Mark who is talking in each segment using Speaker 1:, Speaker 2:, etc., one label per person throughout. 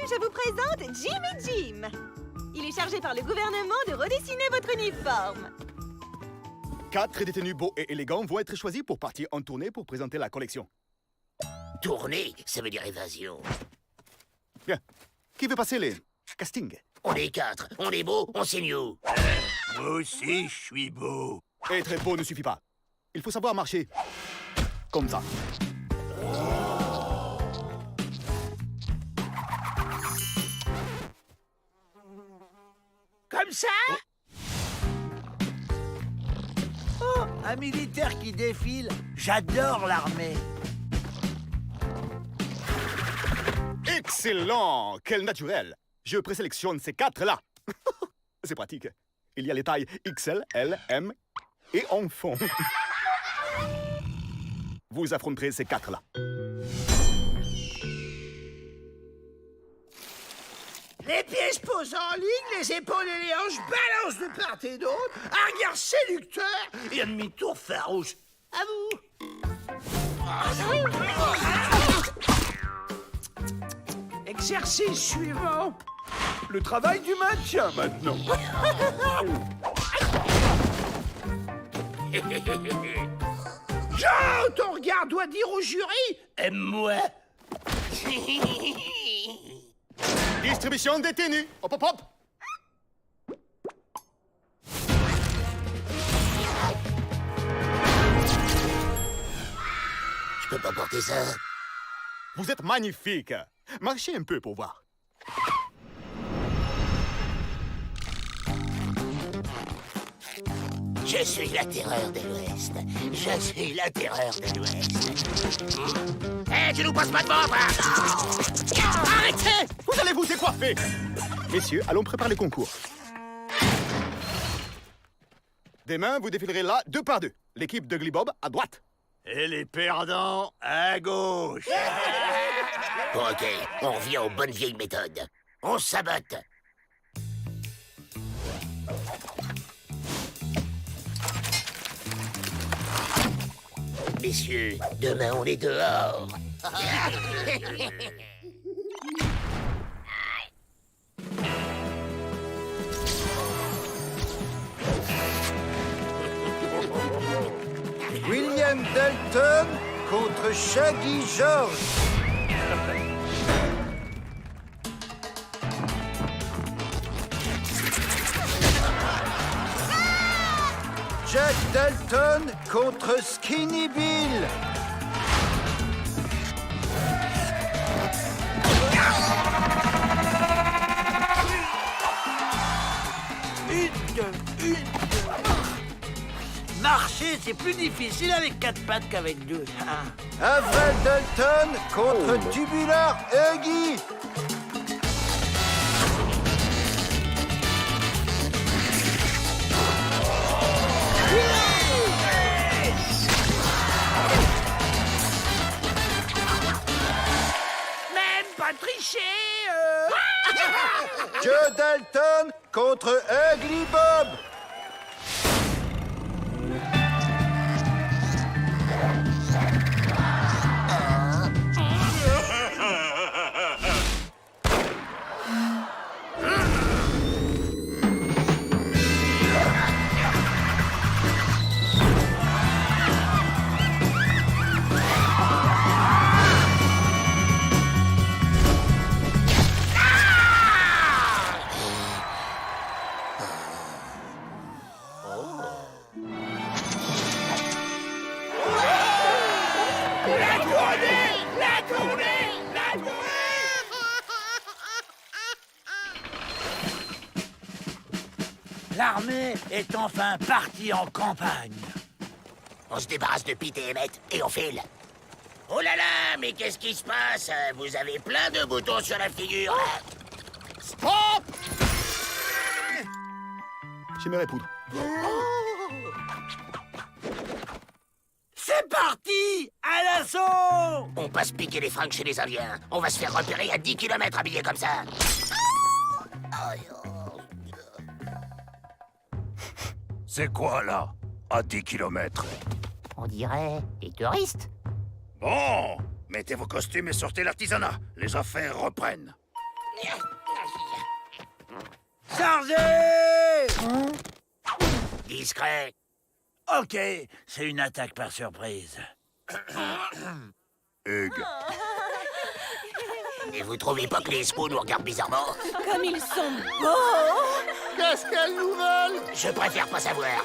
Speaker 1: je vous présente Jim et Jim. Il est chargé par le gouvernement de redessiner votre uniforme.
Speaker 2: 4 détenus beaux et élégants vont être choisis pour partir en tournée pour présenter la collection.
Speaker 3: Tournée, ça veut dire évasion.
Speaker 2: Bien. Qui veut passer les castings?
Speaker 3: On est 4, on est beau, on signe où?
Speaker 4: Moi aussi, je suis beau.
Speaker 2: Être beau ne suffit pas. Il faut savoir marcher. Comme ça.
Speaker 4: Comme ça? Oh, un militaire qui défile. J'adore l'armée.
Speaker 2: Excellent! Quel naturel! Je présélectionne ces 4-là. C'est pratique. Il y a les tailles XL, L, M et enfant. Vous affronterez ces 4-là.
Speaker 4: Les pieds se posent en ligne, les épaules et les hanches balancent de part et d'autre. Un regard séducteur et un demi-tour farouche. À vous. Exercice suivant. Le travail du maintien, maintenant. Jean, ton regard doit dire au jury, aime-moi.
Speaker 2: Distribution des tenues. Hop, hop, hop.
Speaker 3: Je peux pas porter ça.
Speaker 2: Vous êtes magnifique. Marchez un peu pour voir.
Speaker 3: Je suis la terreur de l'Ouest. Je suis la terreur de l'Ouest. Hé, tu nous passes pas devant, toi! Arrêtez!
Speaker 2: Vous allez vous décoiffer. Messieurs, allons préparer le concours. Demain, vous défilerez là 2 par 2. L'équipe de Glibob à droite.
Speaker 4: Et les perdants à gauche.
Speaker 3: Bon, ok, on revient aux bonnes vieilles méthodes. On sabote. Messieurs, demain on est dehors.
Speaker 5: William Dalton contre Shaggy George. Jack Dalton contre Skinny Bill.
Speaker 4: Marcher, c'est plus difficile avec 4 pattes qu'avec 2.
Speaker 5: Avril Dalton contre Tubular Huggy.
Speaker 4: Même pas tricher.
Speaker 5: Joe Dalton contre Ugly Bob.
Speaker 4: L'armée est enfin partie en campagne.
Speaker 3: On se débarrasse de Pete et Emmett et on file. Oh là là, mais qu'est-ce qui se passe? Vous avez plein de boutons sur la figure.
Speaker 2: Stop! J'aimerais poudre.
Speaker 4: C'est parti! À l'assaut!
Speaker 3: On passe piquer les fringues chez les Indiens. On va se faire repérer à 10 km habillés comme ça.
Speaker 6: C'est quoi, là? À 10 km.
Speaker 3: On dirait des touristes.
Speaker 6: Bon, mettez vos costumes et sortez l'artisanat. Les affaires reprennent.
Speaker 4: Chargez!
Speaker 3: Discret.
Speaker 6: Ok, c'est une attaque par surprise. Hugues,
Speaker 3: Et vous trouvez pas que les Spoons nous regardent bizarrement?
Speaker 1: Comme ils sont beaux!
Speaker 4: Qu'est-ce qu'elles nous veulent?
Speaker 3: Je préfère pas savoir.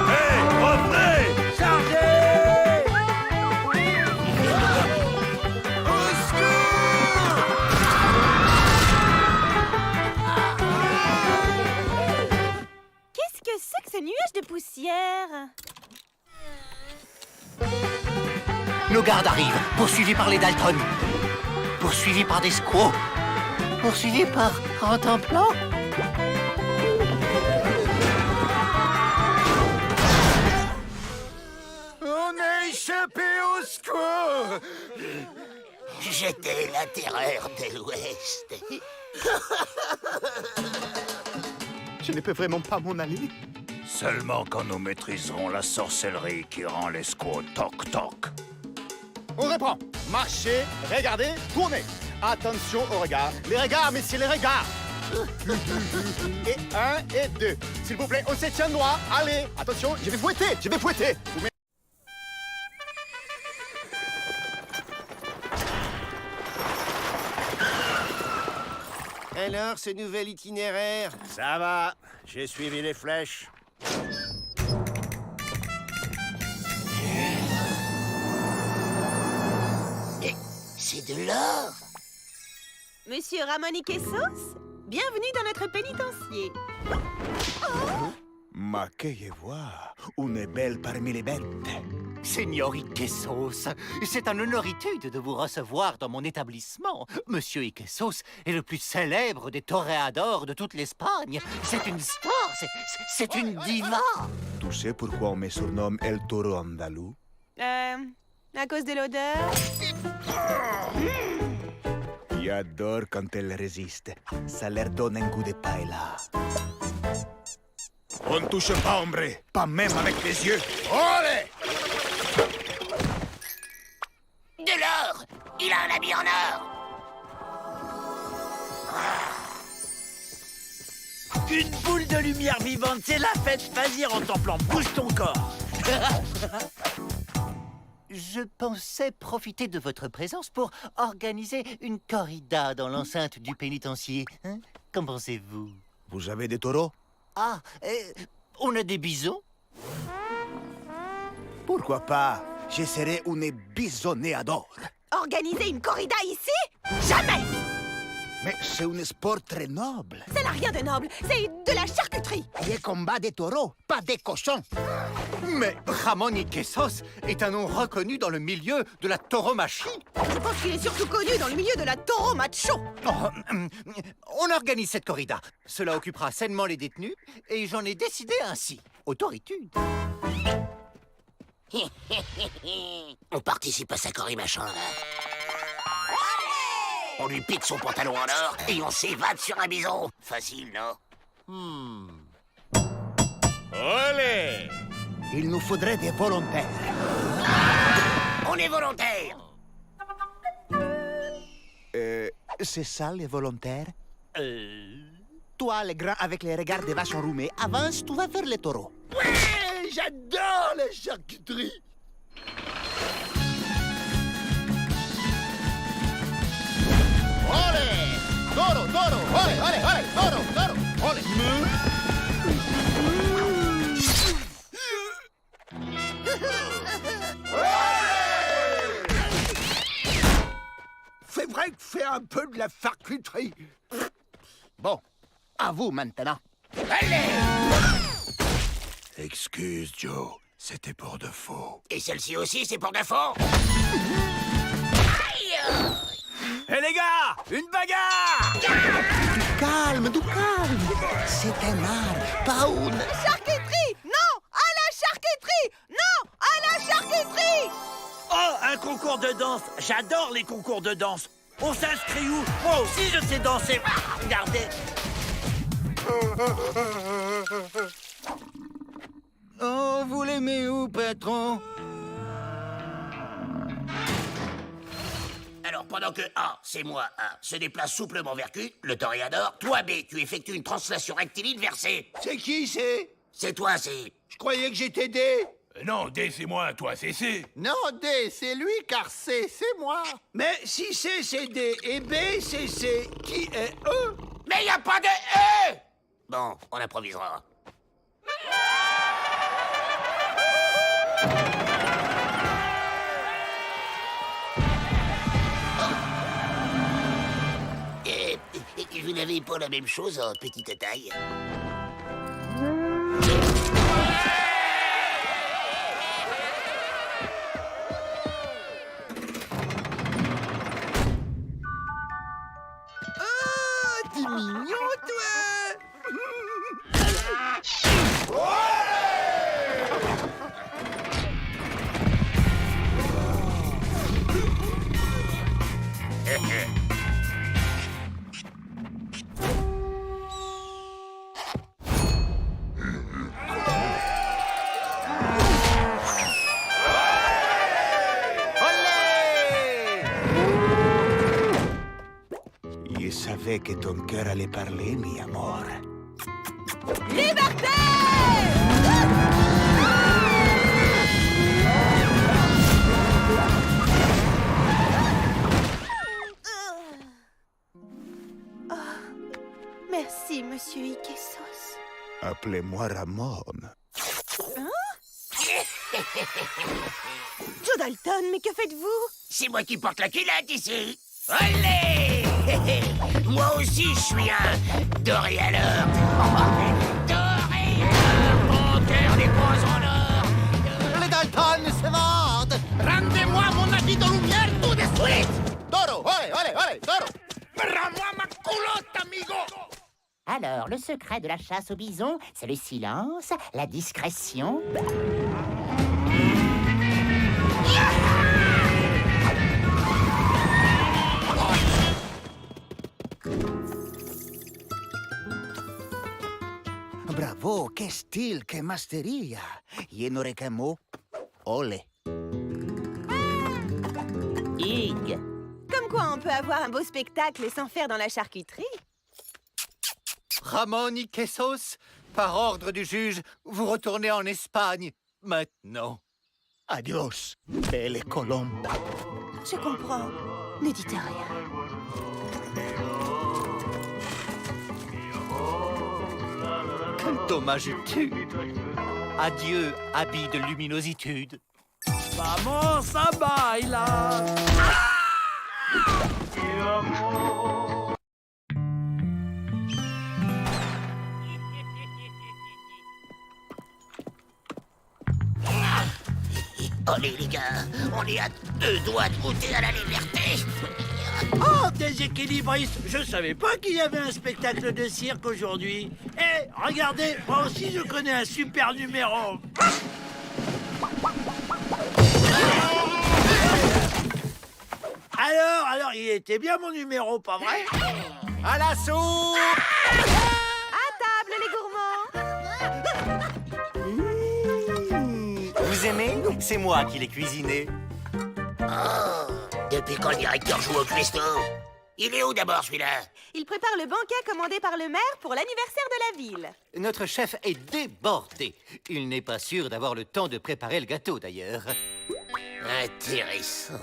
Speaker 6: hey, revenez!
Speaker 4: Chargez!
Speaker 1: Qu'est-ce que c'est que ce nuage de poussière?
Speaker 3: Nos gardes arrivent, poursuivis par les Dalton. Poursuivis par des squaws. Poursuivis par Rentemplant.
Speaker 5: On a échappé au squat.
Speaker 3: J'étais la terreur de l'Ouest.
Speaker 2: Je ne peux vraiment pas m'en aller.
Speaker 6: Seulement quand nous maîtriserons la sorcellerie qui rend les squaws toc-toc.
Speaker 2: On reprend. Marchez, regardez, tournez. Attention au regard. Les regards, messieurs, les regards. Et 1 et 2. S'il vous plaît, on se tient droit. Allez, attention, je vais fouetter, je vais fouetter. Vous
Speaker 4: Alors, ce nouvel itinéraire?
Speaker 5: Ça va, j'ai suivi les flèches.
Speaker 3: C'est de l'or.
Speaker 1: Monsieur Ramon Quesos, bienvenue dans notre pénitencier.
Speaker 2: Ma que voir, une belle parmi les bêtes.
Speaker 7: Seigneur Iquesos, c'est un honneur-itude de vous recevoir dans mon établissement. Monsieur Iquesos est le plus célèbre des toréadors de toute l'Espagne. C'est une star, c'est une diva.
Speaker 2: Tu sais pourquoi on me surnomme El Toro Andalou?
Speaker 1: À cause de l'odeur?
Speaker 2: J'adore quand elle résiste. Ça leur donne un goût de paella.
Speaker 6: On ne touche pas, hombre, pas même avec les yeux.
Speaker 2: Allez!
Speaker 3: De l'or. Il a un habit en or.
Speaker 4: Une boule de lumière vivante, c'est la fête. Vas-y, Rentemplant, bouge ton corps.
Speaker 7: Je pensais profiter de votre présence pour organiser une corrida dans l'enceinte du pénitencier. Hein? Qu'en pensez-vous?
Speaker 2: Vous avez des taureaux?
Speaker 7: Ah, on a des bisons?
Speaker 2: Pourquoi pas? Je serai une bisonnéador.
Speaker 1: Organiser une corrida ici? Jamais!
Speaker 2: Mais c'est un sport très noble.
Speaker 1: Ça n'a rien de noble, c'est de la charcuterie.
Speaker 2: Les combats des taureaux, pas des cochons.
Speaker 7: Mais Ramon Iquesos est un nom reconnu dans le milieu de la tauromachie.
Speaker 1: Je pense qu'il est surtout connu dans le milieu de la taureau macho.
Speaker 7: On organise cette corrida. Cela occupera sainement les détenus et j'en ai décidé ainsi. Autoritude.
Speaker 3: On participe à sa corrimachin, là. On lui pique son pantalon en or et on s'évade sur un bison. Facile, non?
Speaker 2: Allez! Il nous faudrait des volontaires.
Speaker 3: On est volontaires.
Speaker 2: C'est ça, les volontaires? Toi, le grand avec les regards des vaches enrhumées, avance, tu vas faire les taureaux.
Speaker 4: Ouais, j'adore la charcuterie.
Speaker 2: Allez! Toro, toro! Allez, allez, allez! Toro, toro! Allez!
Speaker 4: C'est vrai que fais un peu de la charcuterie.
Speaker 2: Bon, à vous maintenant.
Speaker 6: Excuse, Joe, c'était pour de faux.
Speaker 3: Et celle-ci aussi, c'est pour de faux.
Speaker 4: Hé les gars, une bagarre!
Speaker 2: Calme, du calme. C'est un art, pas une...
Speaker 1: Charcuterie! Non! À la charcuterie! Non! À la charcuterie!
Speaker 4: Oh, un concours de danse. J'adore les concours de danse. On s'inscrit où? Moi aussi, je sais danser. Ah, regardez.
Speaker 7: Oh, vous l'aimez où, patron?
Speaker 3: Alors, pendant que A, c'est moi A, se déplace souplement vers Q, le toréador, toi B, tu effectues une translation rectiligne vers C.
Speaker 4: C'est qui, c'est?
Speaker 3: C'est toi C.
Speaker 4: Je croyais que j'étais D.
Speaker 6: Non, D, c'est moi, toi, c'est C.
Speaker 5: Non, D, c'est lui, car C, c'est moi.
Speaker 4: Mais si C, c'est D et B, c'est C, qui est E?
Speaker 3: Mais y a pas de E! Bon, on improvisera. Vous n'avez pas la même chose en petite taille?
Speaker 4: Ah, t'es mignon, toi!
Speaker 5: Je savais que ton cœur allait parler, mi amor.
Speaker 1: Liberté! Merci, monsieur Ikessos.
Speaker 5: Appelez-moi Ramon.
Speaker 1: Joe Dalton, mais que faites-vous?
Speaker 3: C'est moi qui porte la culotte ici. Olé! Moi aussi, je suis un doré alors. Doré alors, mon cœur n'est pas en or.
Speaker 7: Les Dalton se vendent!
Speaker 3: Rendez-moi mon habit de lumière tout de suite.
Speaker 2: Toro, allez, Toro.
Speaker 3: Rends-moi ma culotte, amigo.
Speaker 8: Alors, le secret de la chasse au bison, c'est le silence, la discrétion.
Speaker 5: Bravo, qué style, qué masteria. Je n'aurai qu'un mot. Olé.
Speaker 8: Hugues.
Speaker 1: Comme quoi on peut avoir un beau spectacle sans faire dans la charcuterie.
Speaker 7: Ramon Ikessos, par ordre du juge, vous retournez en Espagne. Maintenant.
Speaker 5: Adios, belle colombe.
Speaker 1: Je comprends. Ne dites rien.
Speaker 7: Quel dommage tu. Adieu, habit de luminositude.
Speaker 4: Vamos a bailar.
Speaker 3: Allez, les gars, on est à 2 doigts de goûter à la liberté.
Speaker 4: Oh, déséquilibriste! Je savais pas qu'il y avait un spectacle de cirque aujourd'hui. Eh, regardez, moi aussi je connais un super numéro. Alors, il était bien mon numéro, pas vrai?
Speaker 7: À la soupe!
Speaker 1: À table, les gourmands!
Speaker 7: Vous aimez? C'est moi qui l'ai cuisiné.
Speaker 3: Oh, depuis quand le directeur joue au Christo? Il est où d'abord, celui-là?
Speaker 1: Il prépare le banquet commandé par le maire pour l'anniversaire de la ville.
Speaker 7: Notre chef est débordé. Il n'est pas sûr d'avoir le temps de préparer le gâteau, d'ailleurs.
Speaker 3: Intéressant.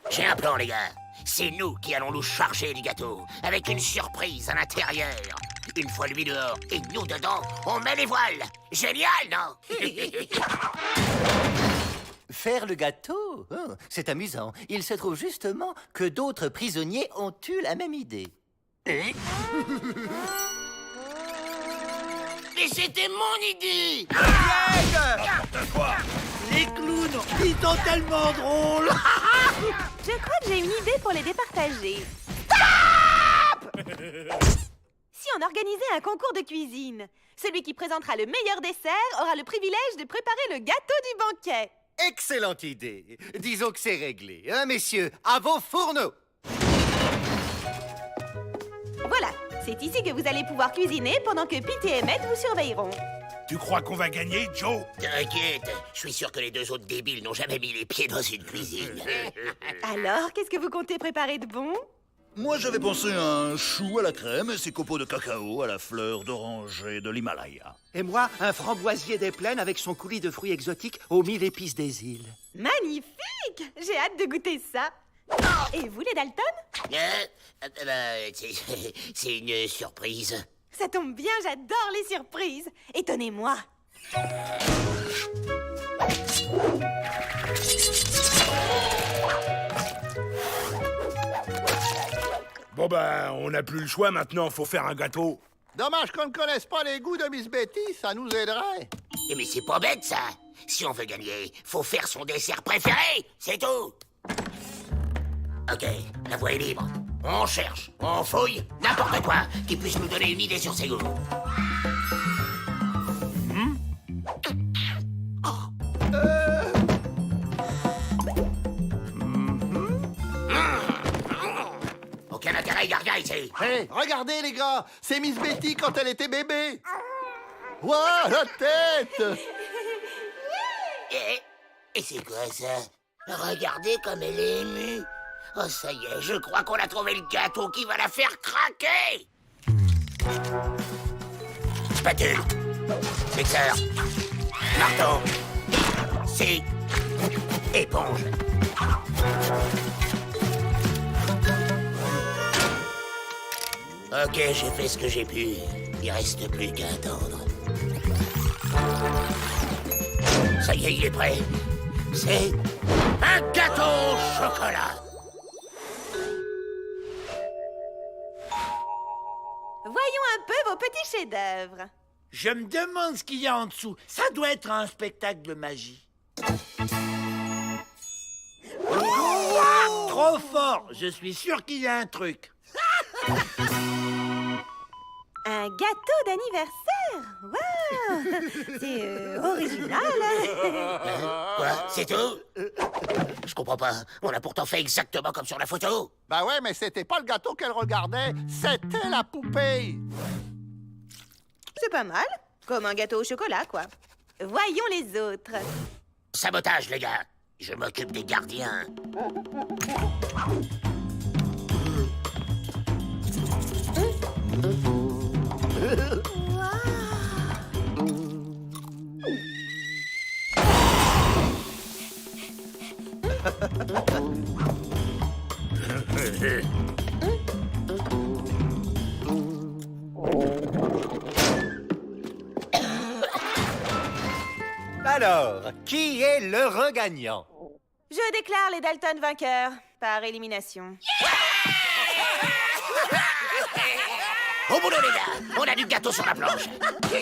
Speaker 3: J'ai un plan, les gars. C'est nous qui allons nous charger du gâteau, avec une surprise à l'intérieur. Une fois lui dehors et nous dedans, on met les voiles. Génial, non?
Speaker 7: Faire le gâteau? Oh, c'est amusant. Il se trouve justement que d'autres prisonniers ont eu la même idée.
Speaker 3: Mais c'était mon idée!
Speaker 4: Les clowns, ils sont tellement drôles.
Speaker 1: Je crois que j'ai une idée pour les départager. Stop! Si on organisait un concours de cuisine, celui qui présentera le meilleur dessert aura le privilège de préparer le gâteau du banquet.
Speaker 7: Excellente idée. Disons que c'est réglé, hein, messieurs? À vos fourneaux!
Speaker 1: Voilà, c'est ici que vous allez pouvoir cuisiner pendant que Pete et Emmett vous surveilleront.
Speaker 4: Tu crois qu'on va gagner, Joe?
Speaker 3: T'inquiète, je suis sûr que les deux autres débiles n'ont jamais mis les pieds dans une cuisine.
Speaker 1: Alors, qu'est-ce que vous comptez préparer de bon?
Speaker 6: Moi, j'avais pensé à un chou à la crème et ses copeaux de cacao à la fleur d'oranger de l'Himalaya.
Speaker 4: Et moi, un framboisier des plaines avec son coulis de fruits exotiques aux 1000 épices des îles.
Speaker 1: Magnifique! J'ai hâte de goûter ça. Et vous, les Dalton?
Speaker 3: C'est une surprise.
Speaker 1: Ça tombe bien, j'adore les surprises. Étonnez-moi.
Speaker 4: Bon ben, on n'a plus le choix maintenant, faut faire un gâteau.
Speaker 5: Dommage qu'on ne connaisse pas les goûts de Miss Betty, ça nous aiderait.
Speaker 3: Mais c'est pas bête, ça. Si on veut gagner, faut faire son dessert préféré, c'est tout. Ok, la voie est libre. On cherche, on fouille, n'importe quoi qui puisse nous donner une idée sur ses goûts. Aucun intérêt, Garga, ici.
Speaker 5: Hé, regardez les gars, c'est Miss Betty quand elle était bébé. Ouah, la tête!
Speaker 3: Et c'est quoi ça? Regardez comme elle est émue. Oh, ça y est, je crois qu'on a trouvé le gâteau qui va la faire craquer. Spatule, mixeur, marteau, scie, éponge. Ok, j'ai fait ce que j'ai pu. Il reste plus qu'à attendre. Ça y est, il est prêt. C'est un gâteau au chocolat.
Speaker 1: Voyons un peu vos petits chefs-d'œuvre.
Speaker 9: Je me demande ce qu'il y a en dessous. Ça doit être un spectacle de magie. Trop fort. Je suis sûr qu'il y a un truc.
Speaker 1: Un gâteau d'anniversaire. Waouh! C'est original.
Speaker 3: Quoi? C'est tout? Je comprends pas. On a pourtant fait exactement comme sur la photo.
Speaker 5: Bah ouais, mais c'était pas le gâteau qu'elle regardait, c'était la poupée.
Speaker 1: C'est pas mal. Comme un gâteau au chocolat, quoi. Voyons les autres.
Speaker 3: Sabotage, les gars. Je m'occupe des gardiens.
Speaker 7: Alors, qui est l'heureux gagnant?
Speaker 1: Je déclare les Dalton vainqueurs par élimination.
Speaker 3: Au boulot, les gars. On a du gâteau sur la planche.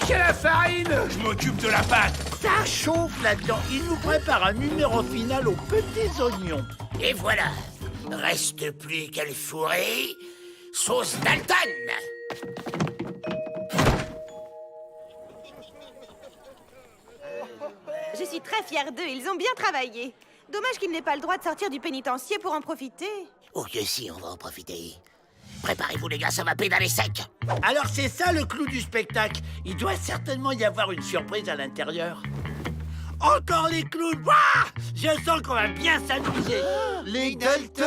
Speaker 4: Qui a la farine? Je m'occupe de la pâte.
Speaker 9: Ça chauffe là-dedans. Il nous prépare un numéro final aux petits oignons.
Speaker 3: Et voilà. Reste plus qu'à le fourrer. Sauce Dalton.
Speaker 1: Je suis très fière d'eux, ils ont bien travaillé. Dommage qu'ils n'aient pas le droit de sortir du pénitencier pour en profiter.
Speaker 3: Oh que si, on va en profiter. Préparez-vous, les gars, ça va pédaler sec.
Speaker 9: Alors c'est ça le clou du spectacle. Il doit certainement y avoir une surprise à l'intérieur. Encore les clowns. Wouah! Je sens qu'on va bien s'amuser.
Speaker 5: Les Dalton!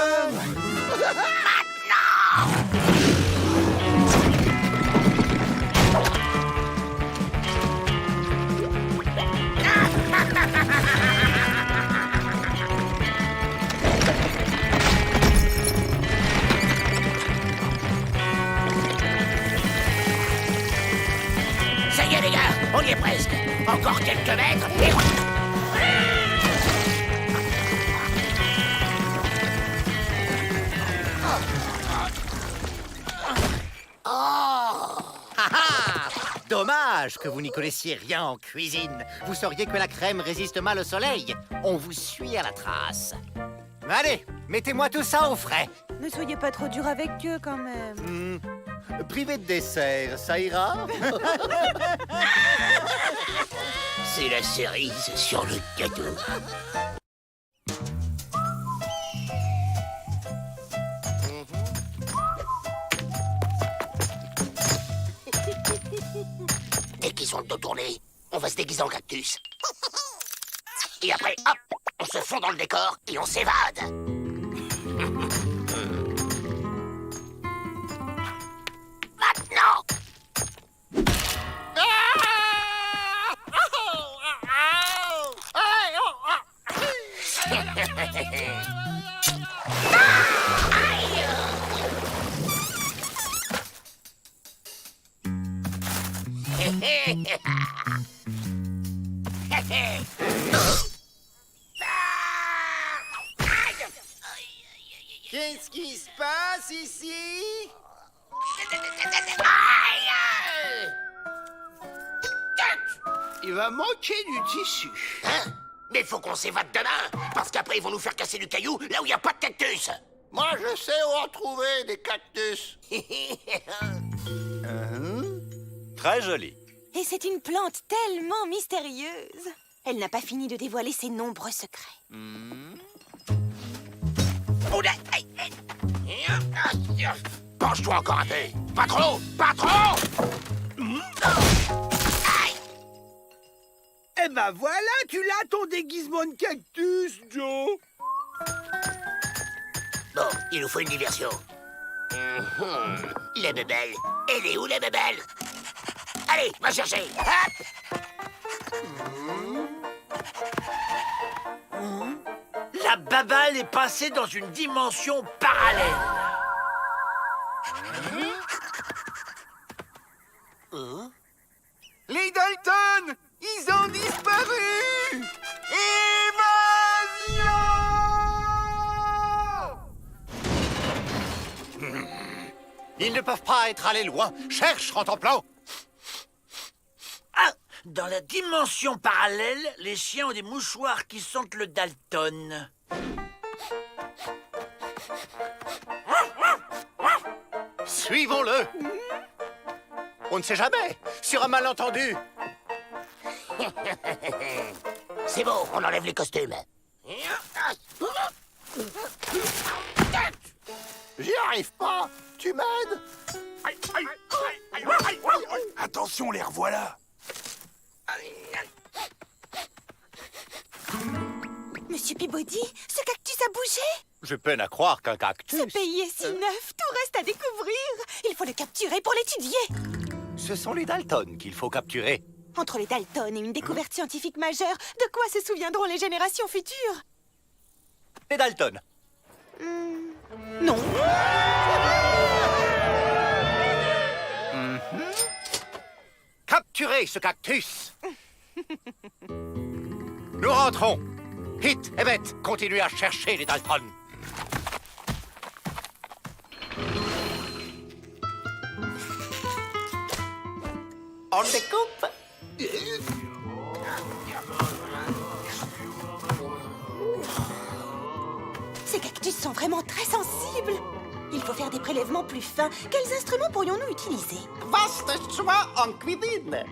Speaker 3: Ça y est, les gars, on y est presque. Encore quelques mètres et...
Speaker 7: Dommage que vous n'y connaissiez rien en cuisine. Vous sauriez que la crème résiste mal au soleil. On vous suit à la trace. Allez, mettez-moi tout ça au frais.
Speaker 1: Ne soyez pas trop dur avec eux, quand même.
Speaker 7: Privé de dessert, ça ira?
Speaker 3: C'est la cerise sur le gâteau. Dès qu'ils ont le dos tourné, on va se déguiser en cactus. Et après, hop, on se fond dans le décor et on s'évade. Maintenant.
Speaker 2: Qu'est-ce qui se passe ici?
Speaker 4: Il va manquer du tissu.
Speaker 3: Hein? Mais faut qu'on s'évade demain, parce qu'après ils vont nous faire casser du caillou là où il n'y a pas de cactus.
Speaker 4: Moi, je sais où en trouver des cactus.
Speaker 7: Très joli.
Speaker 1: Et c'est une plante tellement mystérieuse. Elle n'a pas fini de dévoiler ses nombreux secrets.
Speaker 3: Penche-toi encore un peu. Pas trop, pas trop.
Speaker 4: Eh ben voilà, tu l'as ton déguisement de cactus, Joe.
Speaker 3: Bon, il nous faut une diversion. La bébelle. Elle est où, la bébelle? Allez, va chercher. Hop.
Speaker 9: La babale est passée dans une dimension parallèle.
Speaker 2: Les Dalton! Ils ont disparu! Évasion!
Speaker 7: Ils ne peuvent pas être allés loin. Cherche, Rantanplan.
Speaker 9: Ah! Dans la dimension parallèle, les chiens ont des mouchoirs qui sentent le Dalton.
Speaker 7: Suivons-le. On ne sait jamais. Sur un malentendu.
Speaker 3: C'est bon, on enlève les costumes.
Speaker 4: J'y arrive pas. Tu m'aides?
Speaker 6: Attention, les revoilà.
Speaker 1: Monsieur Peabody, ce cactus a bougé.
Speaker 7: Je peine à croire qu'un cactus...
Speaker 1: Ce pays est si neuf, tout reste à découvrir. Il faut le capturer pour l'étudier.
Speaker 7: Ce sont les Dalton qu'il faut capturer.
Speaker 1: Entre les Dalton et une découverte scientifique majeure, de quoi se souviendront les générations futures?
Speaker 7: Les Dalton.
Speaker 1: Non.
Speaker 7: Capturez ce cactus. Nous rentrons. Hit et Beth, continuez à chercher les Dalton.
Speaker 8: On découpe.
Speaker 1: Ces cactus sont vraiment très sensibles. Il faut faire des prélèvements plus fins. Quels instruments pourrions-nous utiliser?
Speaker 8: Vaste choix en cuisine.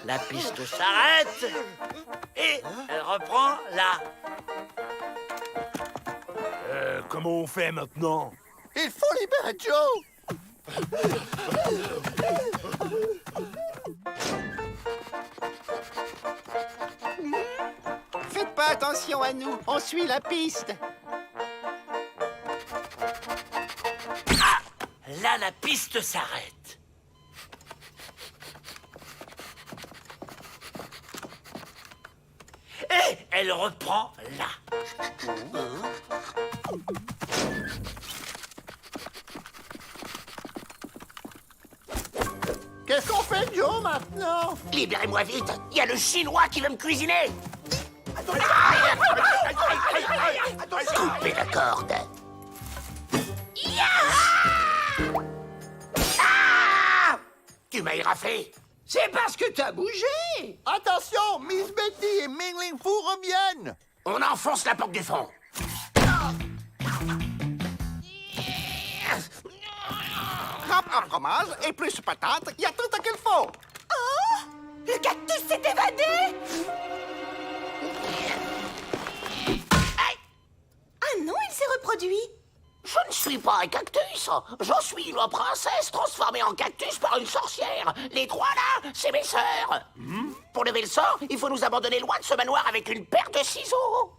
Speaker 9: La piste s'arrête et elle reprend là.
Speaker 6: Comment on fait maintenant?
Speaker 4: Il faut libérer Joe.
Speaker 8: Faites pas attention à nous, on suit la piste.
Speaker 9: Ah! Là, la piste s'arrête. Et elle reprend là.
Speaker 4: Qu'est-ce qu'on fait, Joe, maintenant?
Speaker 3: Libérez-moi vite, il y a le Chinois qui veut me cuisiner. Coupez la corde. Ah! Tu m'as éraflé.
Speaker 4: C'est parce que t'as bougé. Attention, Miss Betty et Mingling Fu reviennent.
Speaker 3: On enfonce la porte du fond.
Speaker 5: un fromage et plus patates, il y a tout ce qu'il faut.
Speaker 1: Le cactus s'est évadé! Ah non, il s'est reproduit!
Speaker 3: Je ne suis pas un cactus. Je suis la princesse transformée en cactus par une sorcière. Les trois là, c'est mes sœurs. Pour lever le sort, il faut nous abandonner loin de ce manoir avec une paire de ciseaux.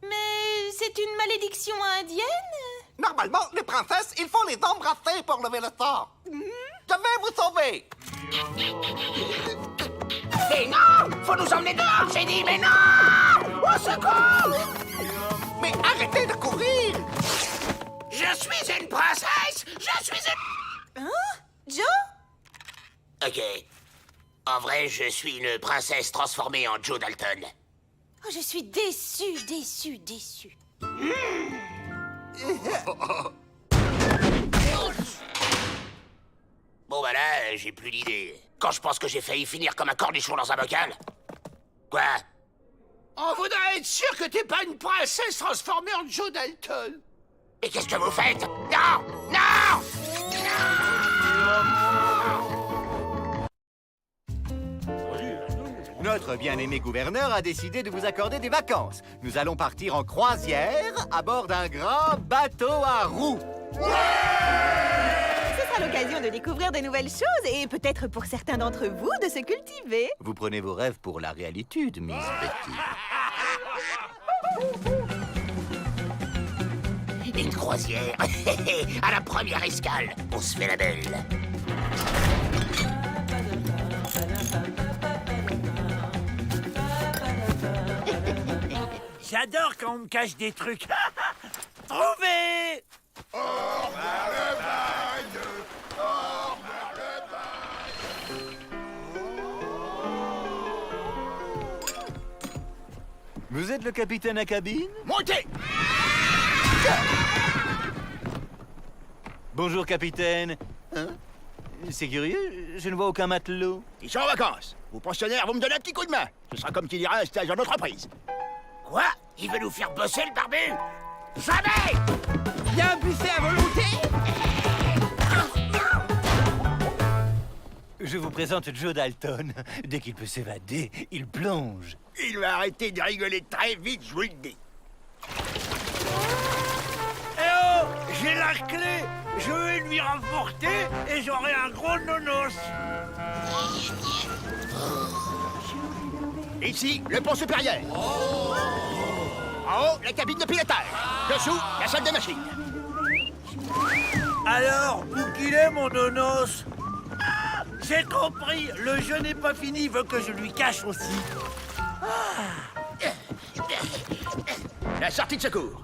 Speaker 1: Mais c'est une malédiction indienne?
Speaker 5: Normalement, les princesses, il faut les embrasser pour lever le sort. Je vais vous sauver.
Speaker 3: Mais non! Faut nous emmener dehors, j'ai dit, mais non! Au secours!
Speaker 5: Mais arrêtez de courir.
Speaker 3: Je suis une princesse! Je suis une...
Speaker 1: Hein? Joe?
Speaker 3: Ok. En vrai, je suis une princesse transformée en Joe Dalton.
Speaker 1: Oh, je suis déçue, déçue, déçue.
Speaker 3: Bon bah là, j'ai plus d'idée. Quand je pense que j'ai failli finir comme un cornichon dans un bocal. Quoi?
Speaker 4: On voudrait être sûr que t'es pas une princesse transformée en Joe Dalton.
Speaker 3: Et qu'est-ce que vous faites? Non! Non!
Speaker 7: Notre bien-aimé gouverneur a décidé de vous accorder des vacances. Nous allons partir en croisière à bord d'un grand bateau à roues.
Speaker 1: Ce sera l'occasion de découvrir de nouvelles choses et peut-être pour certains d'entre vous de se cultiver.
Speaker 7: Vous prenez vos rêves pour la réalité, Miss Betty.
Speaker 3: Une croisière. À la première escale, on se fait la belle.
Speaker 9: J'adore quand on me cache des trucs. Trouvé!
Speaker 7: Vous êtes le capitaine à cabine?
Speaker 2: Montez!
Speaker 7: Bonjour, capitaine. Hein? C'est curieux, je ne vois aucun matelot.
Speaker 2: Ils sont en vacances. Vos pensionnaires vont me donner un petit coup de main. Ce sera comme qui dira un stage en entreprise.
Speaker 3: Quoi? Il veut nous faire bosser le barbu? Jamais!
Speaker 4: Y a un buffet à volonté?
Speaker 7: Je vous présente Joe Dalton. Dès qu'il peut s'évader, il plonge.
Speaker 2: Il va arrêter de rigoler très vite, je vous le dis.
Speaker 9: Eh oh! J'ai la clé! Je vais lui remporter et j'aurai un gros nonos!
Speaker 2: Ici, le pont supérieur. En haut, la cabine de pilotage. Dessous, la salle des machines.
Speaker 9: Alors, où qu'il est, mon nonos? Ah, j'ai compris! Le jeu n'est pas fini, il veut que je lui cache aussi.
Speaker 2: La sortie de secours.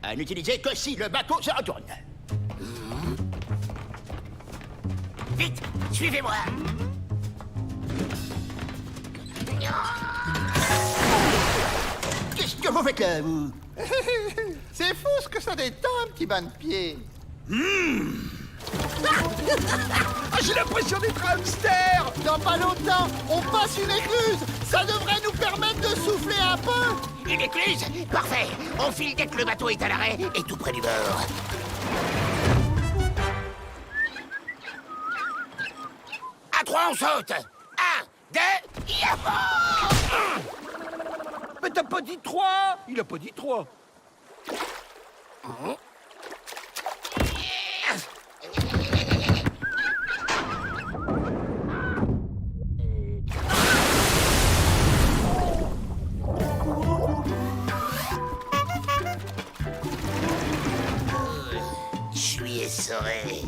Speaker 2: À n'utiliser que si le bateau se retourne.
Speaker 3: Vite, suivez-moi.
Speaker 2: Qu'est-ce que vous faites là, vous?
Speaker 5: C'est fou ce que ça détend, un petit bain de pied.
Speaker 4: Ah, j'ai l'impression d'être un hamster.
Speaker 5: Dans pas longtemps, on passe une écluse. Ça devrait nous permettre de souffler un peu.
Speaker 3: Une écluse? Parfait. On file dès que le bateau est à l'arrêt et tout près du bord. À trois, on saute. 1, 2, yahoo!
Speaker 4: Mais t'as pas dit 3? Il a pas dit 3.
Speaker 3: Je suis essoré.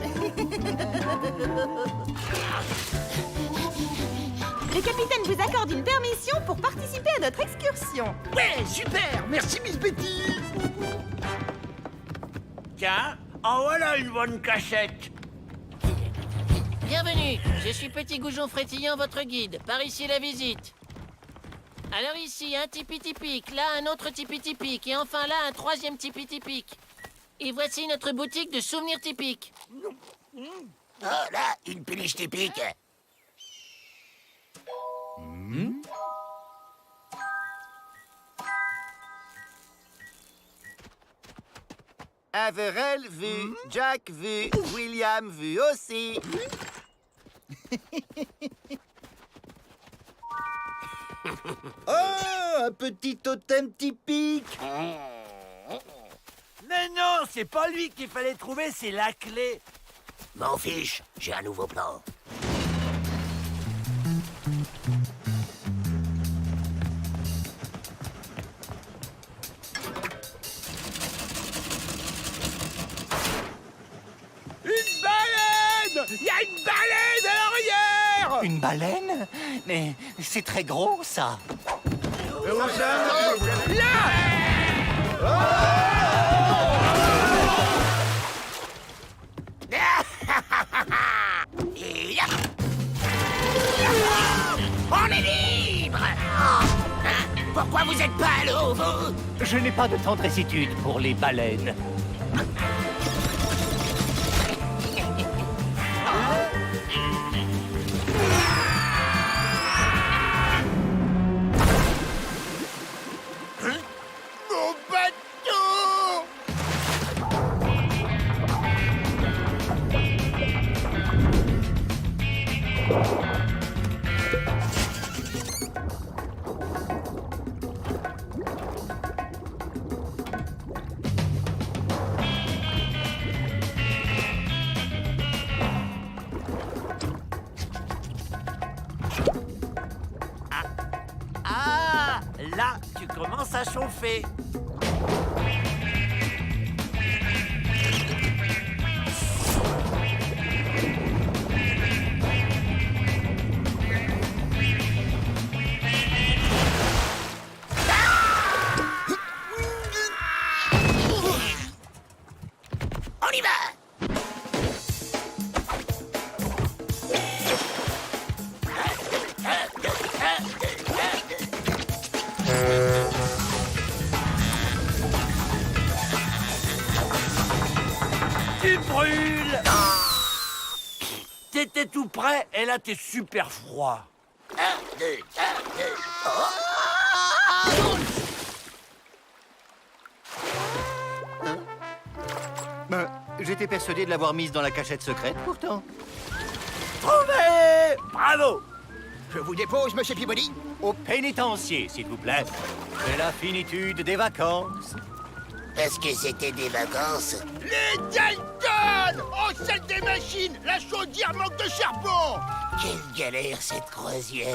Speaker 1: Le capitaine vous accorde une permission pour participer à notre excursion.
Speaker 4: Ouais, super. Merci, Miss Betty.
Speaker 9: Tiens, en voilà une bonne cachette.
Speaker 10: Bienvenue, je suis Petit Goujon Frétillant, votre guide. Par ici la visite. Alors ici, un tipi typique, là un autre tipi typique, et enfin là un troisième tipi typique. Et voici notre boutique de souvenirs typiques.
Speaker 3: Oh là, une péniche typique.
Speaker 7: Averell vu, Jack vu, William vu aussi. Oh, un petit totem typique.
Speaker 9: Mais non, c'est pas lui qu'il fallait trouver, c'est la clé.
Speaker 3: M'en fiche, j'ai un nouveau plan.
Speaker 4: Une baleine! Il y a une baleine à l'arrière!
Speaker 7: Une baleine? Mais c'est très gros, ça.
Speaker 3: Et là. On est libre! Hein? Pourquoi vous êtes pas à l'eau, vous?
Speaker 7: Je n'ai pas de tendressitude pour les baleines.
Speaker 4: Mon bateau!
Speaker 9: Ah, là, tu commences à chauffer.
Speaker 3: On y va!
Speaker 9: Tu brûles. T'étais tout prêt et là t'es super froid.
Speaker 3: 1, 2, 1, 2.
Speaker 7: Ben, j'étais persuadé de l'avoir mise dans la cachette secrète, pourtant.
Speaker 9: Trouvé! Bravo!
Speaker 5: Je vous dépose, monsieur Peabody.
Speaker 7: Au pénitencier, s'il vous plaît. C'est la finitude des vacances.
Speaker 3: Est-ce que c'était des vacances?
Speaker 4: Les Dalton! Oh, celle des machines! La chaudière manque de charbon!
Speaker 3: Quelle galère cette croisière!